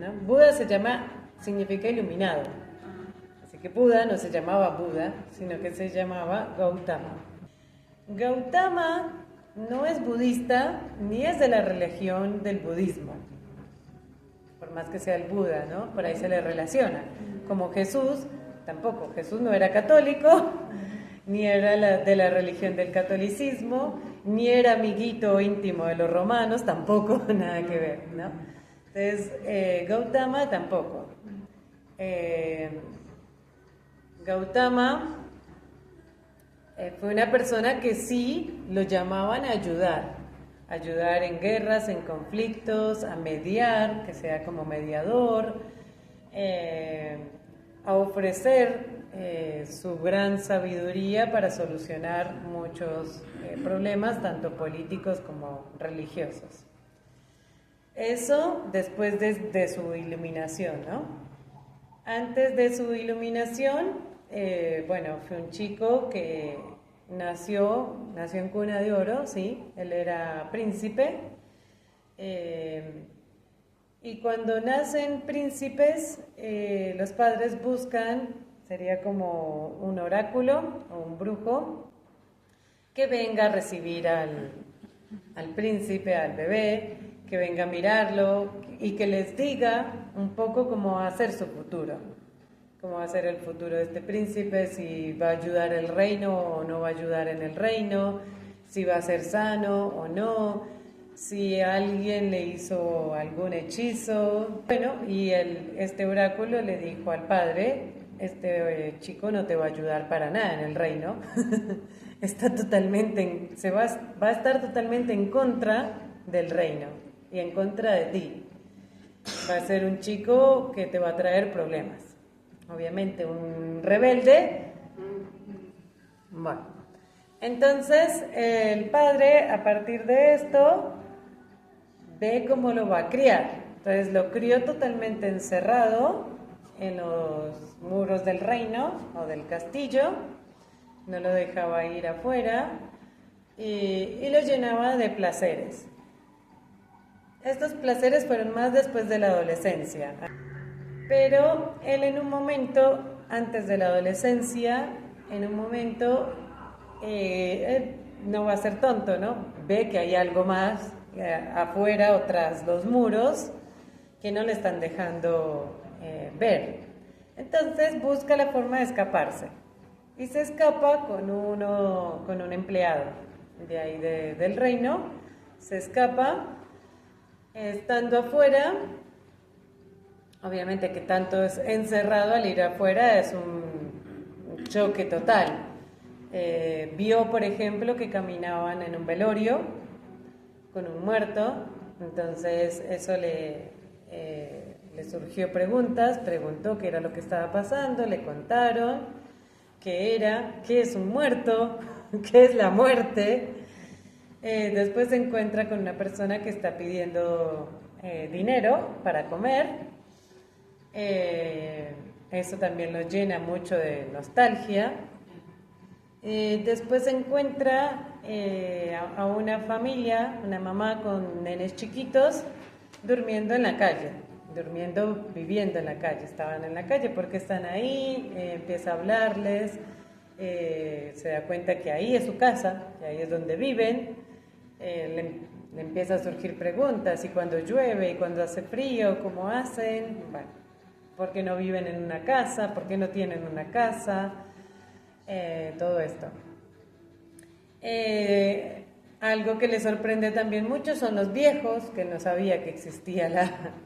¿no? Buda significa iluminado. Así que Buda no se llamaba Buda, sino que se llamaba Gautama. Gautama no es budista ni es de la religión del budismo, por más que sea el Buda, ¿no? Por ahí se le relaciona. Como Jesús, tampoco. Jesús no era católico, ni era de la religión del catolicismo, ni era amiguito íntimo de los romanos, tampoco, nada que ver, ¿no? Entonces, Gautama tampoco. Gautama fue una persona que sí lo llamaban a ayudar en guerras, en conflictos, a mediar, que sea como mediador, a ofrecer su gran sabiduría para solucionar muchos problemas, tanto políticos como religiosos. Eso después de su iluminación, ¿no? Antes de su iluminación, fue un chico que nació en cuna de oro, sí, él era príncipe, y cuando nacen príncipes, los padres buscan, sería como un oráculo o un brujo, que venga a recibir al príncipe, al bebé, que venga a mirarlo y que les diga un poco cómo va a ser su futuro, cómo va a ser el futuro de este príncipe, si va a ayudar el reino o no va a ayudar en el reino, si va a ser sano o no, si alguien le hizo algún hechizo. Bueno, y este oráculo le dijo al padre, este chico no te va a ayudar para nada en el reino, va a estar totalmente en contra del reino y en contra de ti. Va a ser un chico que te va a traer problemas. Obviamente un rebelde. Bueno, entonces el padre a partir de esto ve cómo lo va a criar. Entonces lo crió totalmente encerrado en los muros del reino o del castillo, no lo dejaba ir afuera y lo llenaba de placeres. Estos placeres fueron más después de la adolescencia, pero él en un momento, antes de la adolescencia, él no va a ser tonto, ¿no? Ve que hay algo más afuera o tras los muros que no le están dejando ver. Entonces busca la forma de escaparse y se escapa con un empleado de ahí del reino. Se escapa. Estando afuera, obviamente que tanto es encerrado, al ir afuera es un choque total. Vio, por ejemplo, que caminaban en un velorio con un muerto, entonces eso le surgió preguntas, preguntó qué era lo que estaba pasando, le contaron qué es un muerto, qué es la muerte. Después se encuentra con una persona que está pidiendo dinero para comer. Eso también lo llena mucho de nostalgia. Después se encuentra a una familia, una mamá con nenes chiquitos, viviendo en la calle. Estaban en la calle porque están ahí, empieza a hablarles, se da cuenta que ahí es su casa, que ahí es donde viven. Le empieza a surgir preguntas, y cuando llueve y cuando hace frío, ¿cómo hacen? Bueno, ¿por qué no viven en una casa? ¿Por qué no tienen una casa? Todo esto. Algo que le sorprende también mucho son los viejos, que no sabía que existía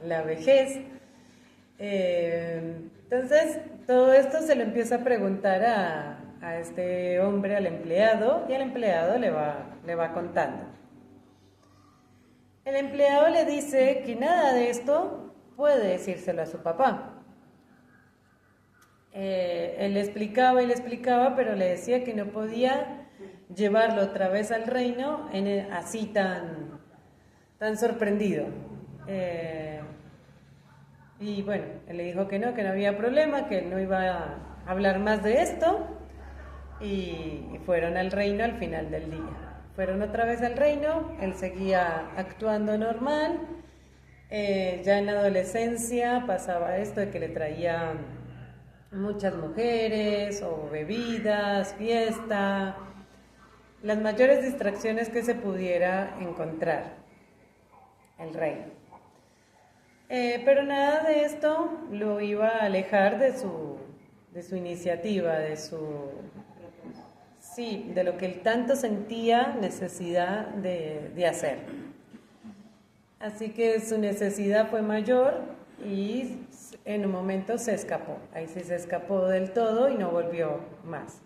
la vejez. Entonces, todo esto se lo empieza a preguntar a este hombre, al empleado, y el empleado le va contando. El empleado le dice que nada de esto puede decírselo a su papá. Él le explicaba, pero le decía que no podía llevarlo otra vez al reino así tan sorprendido. Y bueno, él le dijo que no había problema, que él no iba a hablar más de esto, y fueron al reino al final del día. Fueron otra vez al reino, él seguía actuando normal, Ya en la adolescencia pasaba esto de que le traían muchas mujeres o bebidas, fiesta, las mayores distracciones que se pudiera encontrar el rey. Pero nada de esto lo iba a alejar de su iniciativa, sí, de lo que él tanto sentía necesidad de hacer. Así que su necesidad fue mayor y en un momento se escapó. Ahí sí se escapó del todo y no volvió más.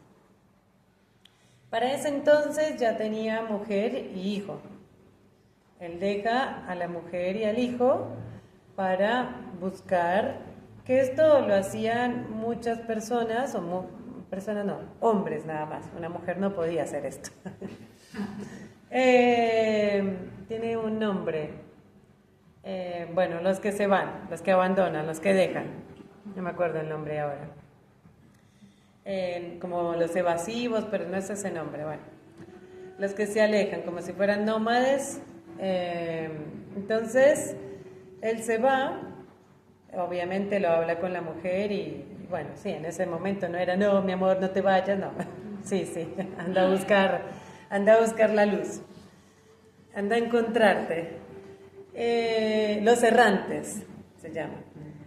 Para ese entonces ya tenía mujer y hijo. Él deja a la mujer y al hijo para buscar, que esto lo hacían muchas personas, personas no, hombres nada más. Una mujer no podía hacer esto. Tiene un nombre. Bueno, los que se van, los que abandonan, los que dejan. No me acuerdo el nombre ahora. Como los evasivos, pero no es ese nombre. Bueno, los que se alejan, como si fueran nómades. Entonces, él se va, obviamente lo habla con la mujer y bueno, sí, en ese momento no era, no, mi amor, no te vayas, no. Sí, anda a buscar la luz, anda a encontrarte. Los errantes se llaman.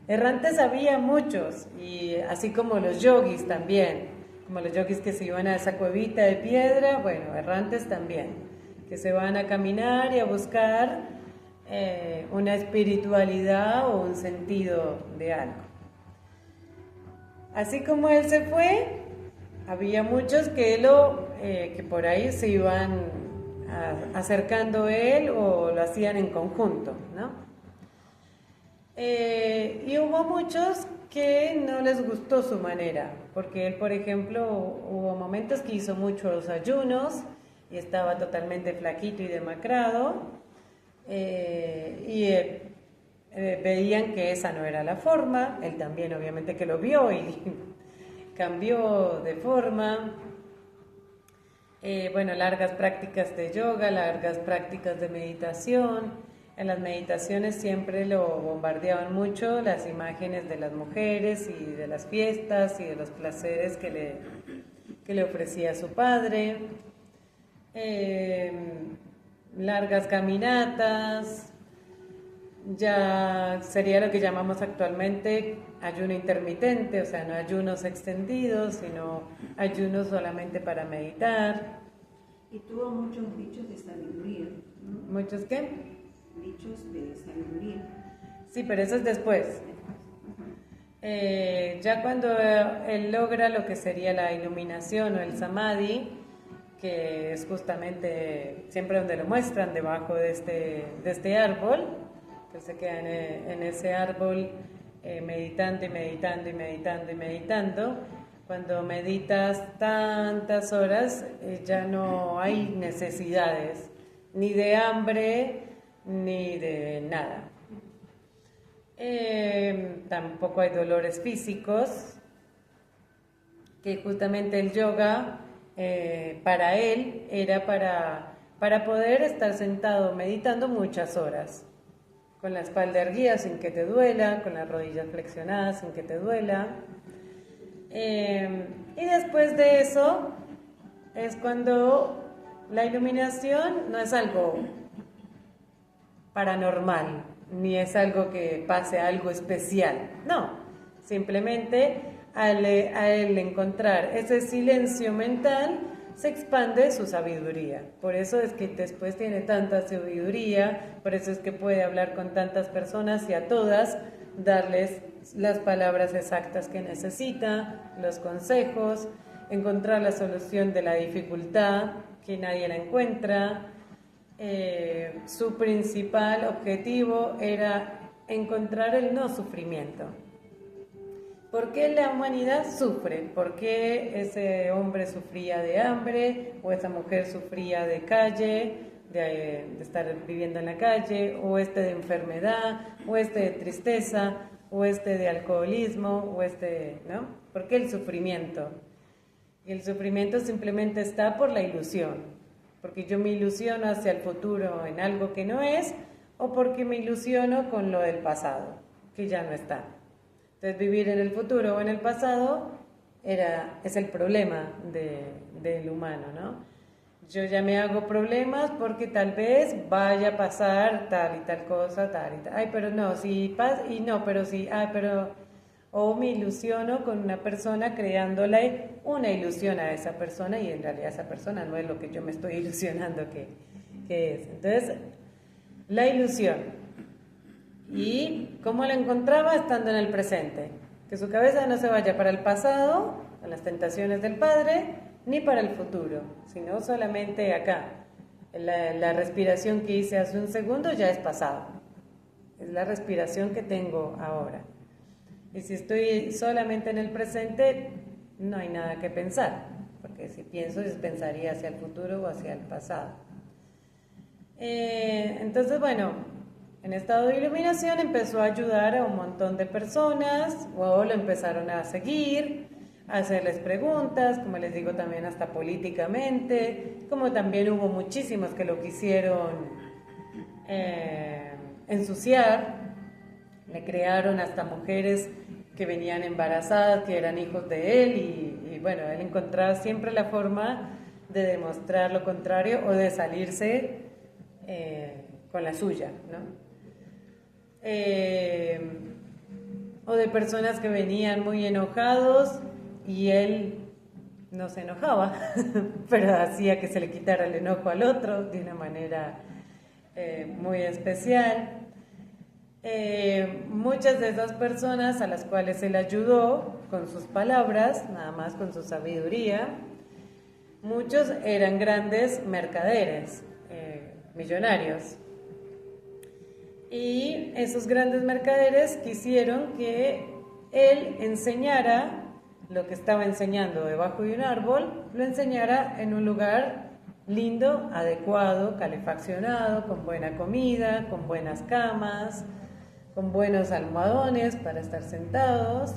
Errantes había muchos, y así como los yogis también, como los yogis que se iban a esa cuevita de piedra, bueno, errantes también, que se van a caminar y a buscar una espiritualidad o un sentido de algo. Así como él se fue, había muchos que por ahí se iban acercando a él o lo hacían en conjunto, ¿no? Y hubo muchos que no les gustó su manera, porque él, por ejemplo, hubo momentos que hizo muchos ayunos y estaba totalmente flaquito y demacrado, veían que esa no era la forma. Él también obviamente que lo vio y cambió de forma. Bueno, largas prácticas de yoga, largas prácticas de meditación. En las meditaciones siempre lo bombardeaban mucho las imágenes de las mujeres y de las fiestas y de los placeres que le ofrecía su padre. Largas caminatas, ya sería lo que llamamos actualmente ayuno intermitente, o sea, no ayunos extendidos, sino ayunos solamente para meditar. Y tuvo muchos dichos de sabiduría, ¿no? ¿Muchos qué? Dichos de sabiduría. Sí, pero eso es después. Ya cuando él logra lo que sería la iluminación o el samadhi, que es justamente siempre donde lo muestran, debajo de este árbol, que se queda en ese árbol meditando y meditando y meditando y meditando. Cuando meditas tantas horas, ya no hay necesidades, ni de hambre, ni de nada. Tampoco hay dolores físicos, que justamente el yoga para él era para poder estar sentado meditando muchas horas, con la espalda erguida sin que te duela, con las rodillas flexionadas sin que te duela. Y después de eso es cuando la iluminación no es algo paranormal, ni es algo que pase algo especial, no, simplemente al él encontrar ese silencio mental se expande su sabiduría. Por eso es que después tiene tanta sabiduría, por eso es que puede hablar con tantas personas y a todas darles las palabras exactas que necesita, los consejos, encontrar la solución de la dificultad que nadie la encuentra. Su principal objetivo era encontrar el no sufrimiento. ¿Por qué la humanidad sufre? ¿Por qué ese hombre sufría de hambre o esa mujer sufría de calle, de estar viviendo en la calle, o de enfermedad, o de tristeza, o de alcoholismo, ¿no? ¿Por qué el sufrimiento? Y el sufrimiento simplemente está por la ilusión, porque yo me ilusiono hacia el futuro en algo que no es, o porque me ilusiono con lo del pasado, que ya no está. Entonces vivir en el futuro o en el pasado es el problema del humano, ¿no? Yo ya me hago problemas porque tal vez vaya a pasar tal y tal cosa, tal y tal. Ay, pero no, sí pasa, y no, pero sí, pero... O me ilusiono con una persona creándole una ilusión a esa persona y en realidad esa persona no es lo que yo me estoy ilusionando que es. Entonces, la ilusión. ¿Y cómo la encontraba? Estando en el presente. Que su cabeza no se vaya para el pasado, a las tentaciones del padre, ni para el futuro, sino solamente acá. La respiración que hice hace un segundo ya es pasado. Es la respiración que tengo ahora. Y si estoy solamente en el presente, no hay nada que pensar, porque si pienso, pensaría hacia el futuro o hacia el pasado. Entonces, bueno, en estado de iluminación empezó a ayudar a un montón de personas, o lo empezaron a seguir, a hacerles preguntas, como les digo, también hasta políticamente, como también hubo muchísimos que lo quisieron ensuciar. Le crearon hasta mujeres que venían embarazadas, que eran hijos de él, y bueno, él encontraba siempre la forma de demostrar lo contrario o de salirse con la suya, ¿no? O de personas que venían muy enojados y él no se enojaba, pero hacía que se le quitara el enojo al otro de una manera muy especial. Muchas de esas personas a las cuales él ayudó con sus palabras, nada más con su sabiduría, muchos eran grandes mercaderes, millonarios. Y esos grandes mercaderes quisieron que él enseñara lo que estaba enseñando debajo de un árbol, lo enseñara en un lugar lindo, adecuado, calefaccionado, con buena comida, con buenas camas, con buenos almohadones para estar sentados,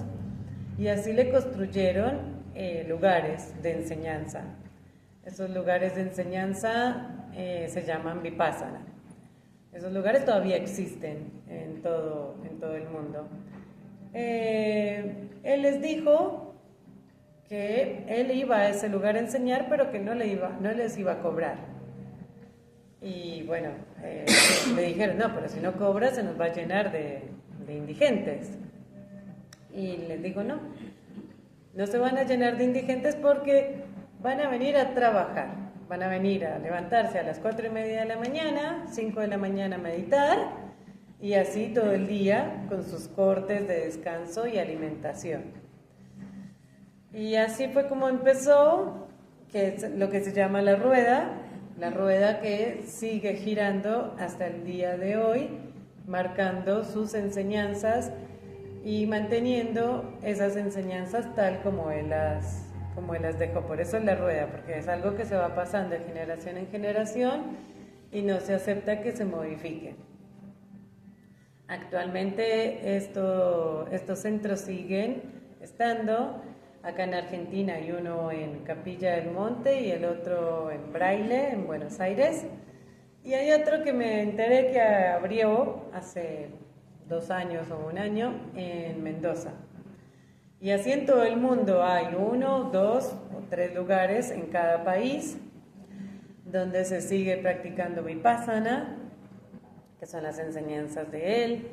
y así le construyeron lugares de enseñanza. Esos lugares de enseñanza se llaman Vipassana. Esos lugares todavía existen en todo el mundo. Él les dijo que él iba a ese lugar a enseñar, pero que no les iba a cobrar. Y bueno, le dijeron, no, pero si no cobra se nos va a llenar de indigentes. Y les digo, no se van a llenar de indigentes porque van a venir a trabajar. Van a venir a levantarse a las 4:30 de la mañana, 5 de la mañana a meditar, y así todo el día con sus cortes de descanso y alimentación. Y así fue como empezó, que es lo que se llama la rueda que sigue girando hasta el día de hoy, marcando sus enseñanzas y manteniendo esas enseñanzas tal como él las dejó. Por eso es la rueda, porque es algo que se va pasando de generación en generación y no se acepta que se modifique. Actualmente estos centros siguen estando. Acá en Argentina hay uno en Capilla del Monte y el otro en Braille, en Buenos Aires. Y hay otro que me enteré que abrió hace 2 años o 1 año en Mendoza. Y así en todo el mundo hay 1, 2 o 3 lugares en cada país donde se sigue practicando Vipassana, que son las enseñanzas de él.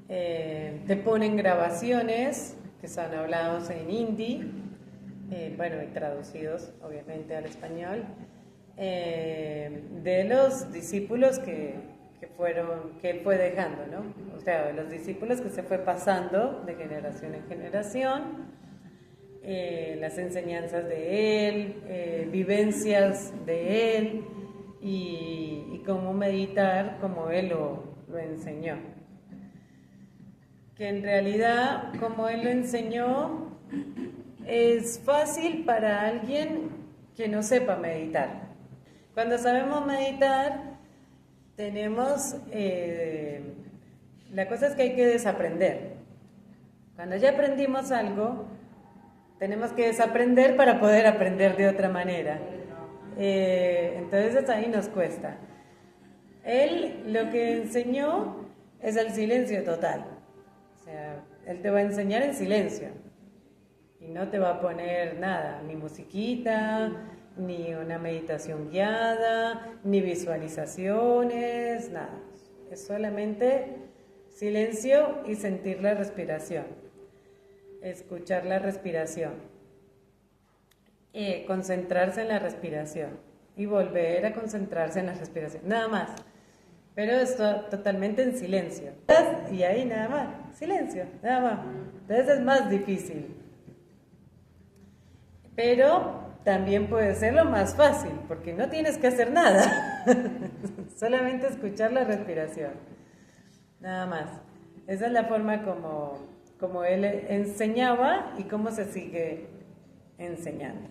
Te ponen grabaciones que son hablados en hindi, y traducidos obviamente al español, de los discípulos que él fue dejando, ¿no? O sea, de los discípulos que se fue pasando de generación en generación, las enseñanzas de él, vivencias de él y cómo meditar como él lo enseñó. Que en realidad, como él lo enseñó, es fácil para alguien que no sepa meditar. Cuando sabemos meditar, la cosa es que hay que desaprender. Cuando ya aprendimos algo, tenemos que desaprender para poder aprender de otra manera. Entonces ahí nos cuesta. Él lo que enseñó es el silencio total. O sea, él te va a enseñar en silencio. Y no te va a poner nada, ni musiquita, ni una meditación guiada, ni visualizaciones, nada. Es solamente silencio y sentir la respiración. Escuchar la respiración. Concentrarse en la respiración. Y volver a concentrarse en la respiración. Nada más. Pero esto totalmente en silencio. Y ahí nada más. Silencio, nada más. Entonces es más difícil. Pero también puede ser lo más fácil, porque no tienes que hacer nada. Solamente escuchar la respiración. Nada más. Esa es la forma como él enseñaba y cómo se sigue enseñando.